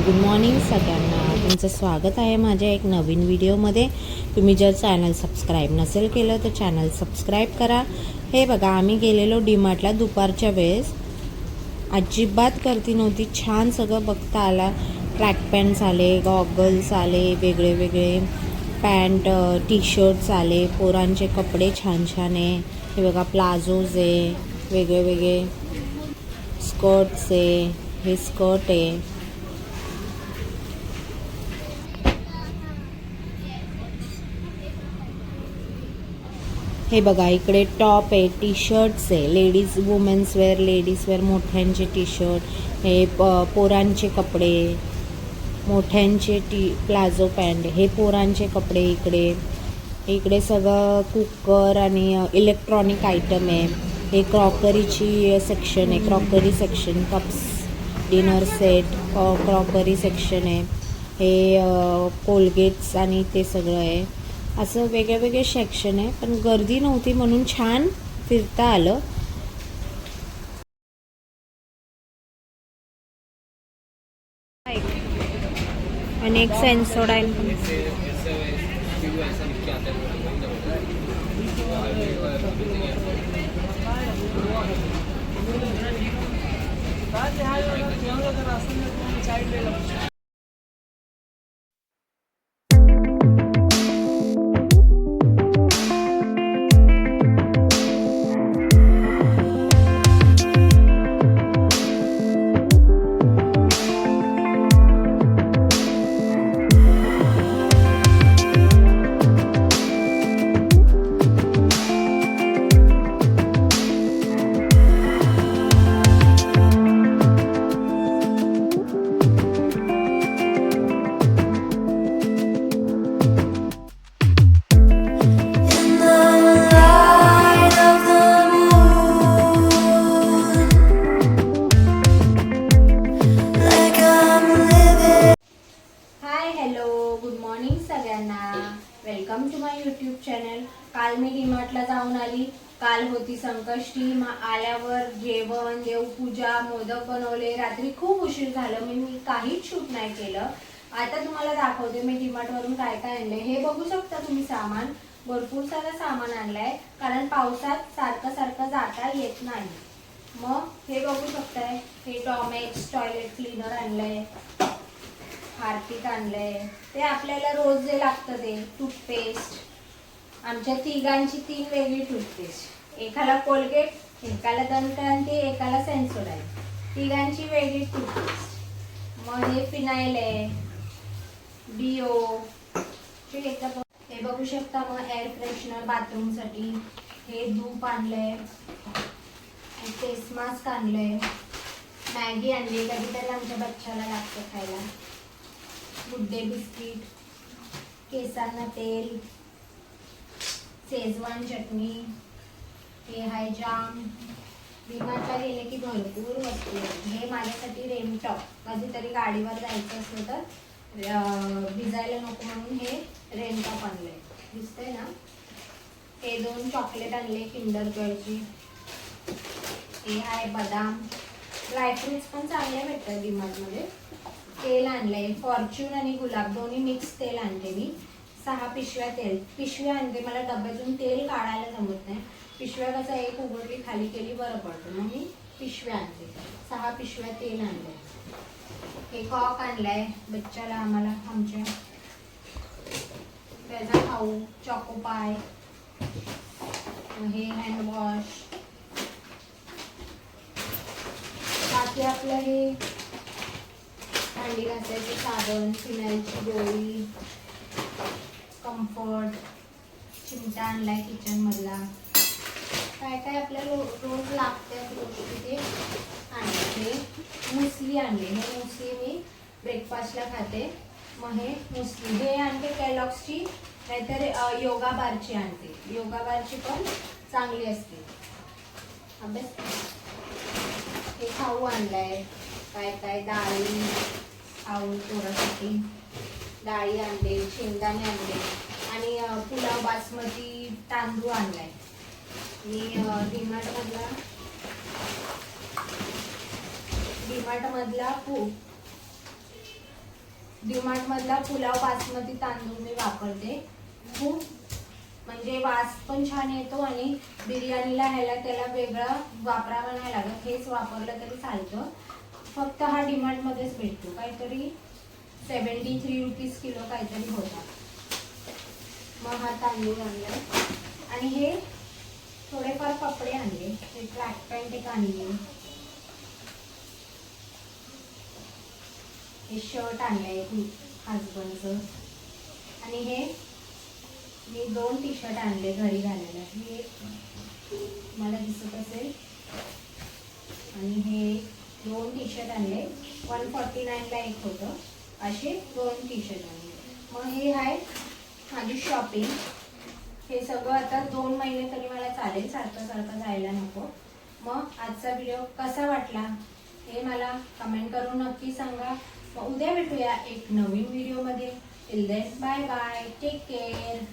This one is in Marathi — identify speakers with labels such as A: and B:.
A: गुड मॉर्निंग सगळ्यांना. तुमचं स्वागत आहे माझ्या एक नवीन व्हिडिओमध्ये. तुम्ही जर चॅनल सबस्क्राईब नसेल केलं तर चॅनल सबस्क्राईब करा. हे बघा, आम्ही गेलेलो डीमार्टला दुपारच्या वेळेस. अजिबात गर्दी नव्हती, छान सगळं बघता आला. ट्रॅक पॅन्ट्स आले, गॉगल्स आले, वेगळे वेगळे पॅन्ट, टी शर्ट्स आले, पोरांचे कपडे छान छान आहे. हे बघा, प्लाझोज आहे, वेगळे वेगळे स्कर्ट्स आहे, हे स्कर्ट आहे. हे बघा, इकडे टॉप आहे, टी शर्ट्स आहे, लेडीज वुमेन्स वेअर मोठ्यांचे टी शर्ट, हे पोरांचे कपडे, मोठ्यांचे प्लाझो पॅन्ट, हे पोरांचे कपडे. इकडे सगळं कुकर आणि इलेक्ट्रॉनिक आयटम आहे. हे क्रॉकरीची सेक्शन आहे, crockery section, cups, dinner set, crockery section आहे. हे कोलगेट्स आणि ते सगळं आहे. असं वेगळे वेगळे सेक्शन आहे, पण गर्दी नव्हती म्हणून छान फिरता आलं. आणि एक Sensodyne welcome to my YouTube channel. काल मी डीमार्टला जाऊन आली. काल होती संकष्टी. आल्यावर जेवण, देवपूजा, मोदक बनवले. रात्री खूप उशीर झालं, मी काहीच शूट नाही केलं. आता तुम्हाला दाखवते मी डीमार्ट वरून काय काय आणलंय. हे बघू शकता तुम्ही सामान. भरपूर सारं सामान आणलंय, कारण पावसात सारखं सारखं जाता येत नाही. मग हे बघू शकताय, हे टॉमेक्स टॉयलेट क्लीनर आणलंय, हार्पिक आणलंय. ते आपल्याला रोज जे लागतं ते टूथपेस्ट. आमच्या तिघांची 3 वेगळी टूथपेस्ट, एकाला कोलगेट, एकाला दंतकांती, एकाला सेन्सोडाईन. तिघांची वेगळी टूथपेस्ट. मग हे फिनाईल आहे, डिओ, हे बघू शकता. मग एअर फ्रेशनर बाथरूमसाठी. हे धूप आणलंय, फेस मास्क आणलंय, मॅगी आणली, कधीतरी आमच्या बच्चाला लागतं खायला. गुड्डे बिस्किट, केसांना तेल, शेजवान चटणी, हे हाय जाम. डीमार्टला गेले की भरपूर वस्तू आहेत. हे माझ्यासाठी रेनटॉप, कधीतरी गाडीवर जायचं असलं तर भिजायला नको म्हणून हे रेनटॉप आणलंय. दिसतंय ना. हे 2 चॉकलेट आणले किंडर जॉयची. हे आहे बदाम. ड्रायफ्रुट्स पण चांगले भेटतात डीमार्टमध्ये. तेल आणलंय, फॉर्च्यून आणि गुलाब दोन्ही मिक्स तेल आणते मी. 6 पिशव्या पिशव्या आणते. मला डब्यातून तेल काढायला जमत नाही. पिशव्या कसं एक उघडली खाली केली बरं पडतं, मग मी पिशव्या आणते. 6 पिशव्या तेल आणलंय. हे कॉक आणलाय बच्चाला, आम्हाला आमच्या. त्याचा खाऊ चॉको पाय. हे हँडवॉश. बाकी आपलं हे भांडी घासायचे साबण, फिनाईलची गोळी, कम्फर्ट, चिमटा आणलाय किचन मधला. काय काय आपल्याला रोज लागतात गोष्टी ते आणले. मुसली आणले. हे मुसली मी ब्रेकफास्टला खाते. मग हे मुसली हे आणते केलॉग्सची, नाहीतर योगा बारची आणते. योगा बारची पण चांगली असते. अभ्यास. हे खाऊ आणलाय. काय काय डाळी, खाऊ पोरासाठी डाळी आणले, शेंगदाणे आणले आणि पुलाव बासमती तांदूळ आणलाय. मी डीमार्ट मधला डीमार्ट मधला पुलाव बासमती तांदूळ मी वापरते. खूप म्हणजे वास पण छान येतो आणि बिर्याणीला ह्याला त्याला वेगळा वापरावा नाही लागत. हेच वापरलं तरी चालतं. फक्त हा डीमार्ट मध्येच भेटतो. काहीतरी 73 रुपीज किलो काहीतरी होता. मग हा तांदूळ आणलाय आणि हे थोडेफार कपडे आणले. हे ट्रॅक पॅन्ट एक आणली, हे शर्ट आणलंय हसबंडचं आणि हे मी 2 टी शर्ट आणले घरी घालायला. हे मला दिसत असेल आणि हे 2 टी शर्ट आणले. 149ला एक होतं. असे 2 टी शर्ट आणले. मग हे आहे माझी शॉपिंग. हे सगळं आता 2 महिने तरी मला चालेल, सारखं सारखं जायला नको. मग आजचा व्हिडिओ कसा वाटला हे मला कमेंट करून नक्की सांगा. मग उद्या भेटूया एक नवीन व्हिडिओमध्ये. Till then bye bye, take care.